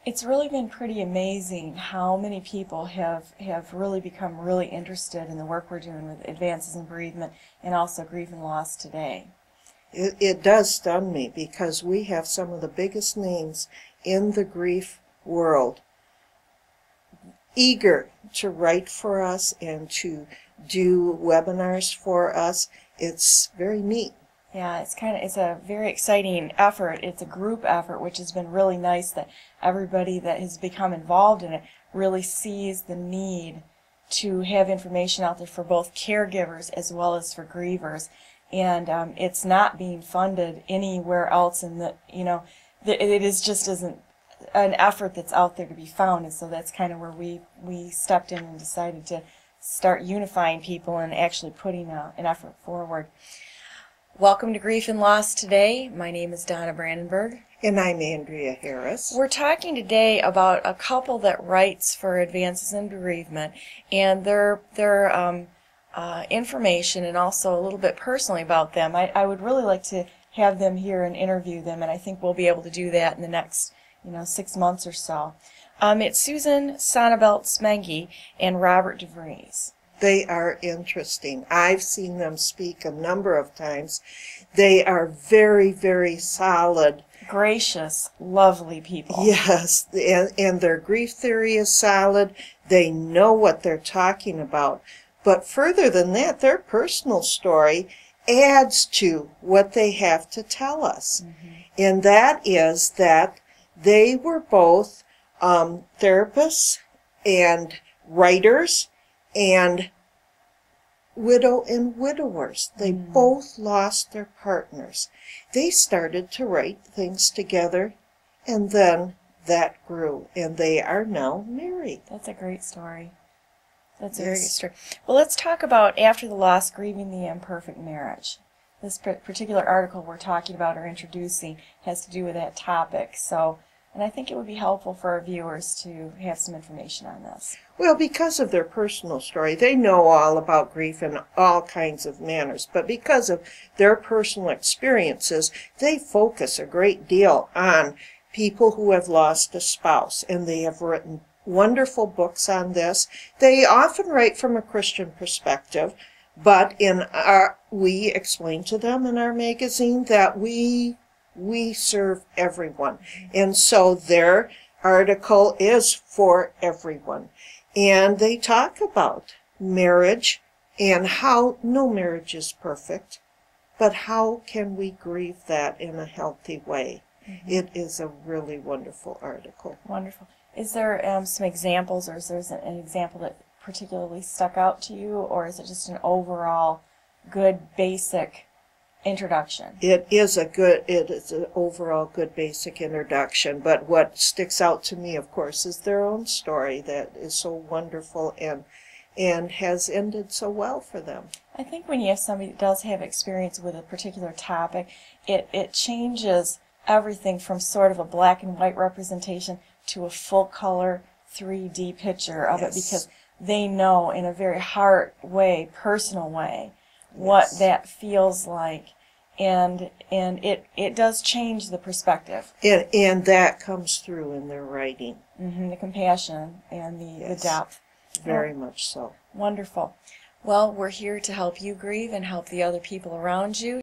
It's really been pretty amazing how many people have really become really interested in the work we're doing with advances in bereavement and also grief and loss today. It does stun me because we have some of the biggest names in the grief world eager to write for us and to do webinars for us. It's very neat. Yeah, it's a very exciting effort. It's a group effort, which has been really nice that everybody that has become involved in it really sees the need to have information out there for both caregivers as well as for grievers. And it's not being funded anywhere else in it is just isn't an effort that's out there to be found. And so that's kind of where we stepped in and decided to start unifying people and actually putting an effort forward. Welcome to Grief and Loss Today. My name is Donna Brandenburg. And I'm Andrea Harris. We're talking today about a couple that writes for Advances in Bereavement and their information, and also a little bit personally about them. I would really like to have them here and interview them, and I think we'll be able to do that in the next 6 months or so. It's Susan Sonnebelt-Smengi and Robert DeVries. They are interesting. I've seen them speak a number of times. They are very, very solid. Gracious, lovely people. Yes, and their grief theory is solid. They know what they're talking about. But further than that, their personal story adds to what they have to tell us. Mm-hmm. And that is that they were both therapists and writers and widow and widowers. They both lost their partners. They started to write things together, and then that grew, and they are now married. That's a great story. That's a very good story. Well, let's talk about After the Loss, Grieving the Imperfect Marriage. This particular article we're talking about or introducing has to do with that topic. And I think it would be helpful for our viewers to have some information on this. Well, because of their personal story, they know all about grief in all kinds of manners. But because of their personal experiences, they focus a great deal on people who have lost a spouse. And they have written wonderful books on this. They often write from a Christian perspective, but we explain to them in our magazine that we serve everyone. And so their article is for everyone. And they talk about marriage and how no marriage is perfect, but how can we grieve that in a healthy way. Mm-hmm. It is a really wonderful article. Wonderful. Is there some examples, or is there an example that particularly stuck out to you, or is it just an overall good basic introduction? It is an overall good basic introduction, but what sticks out to me, of course, is their own story that is so wonderful and has ended so well for them. I think when you have somebody that does have experience with a particular topic, it changes everything from sort of a black and white representation to a full color 3D picture of it, because they know in a very heart way, personal way, what that feels like, and it does change the perspective. And that comes through in their writing. Mm-hmm, the compassion and the depth. Very much so. Wonderful. Well, we're here to help you grieve and help the other people around you.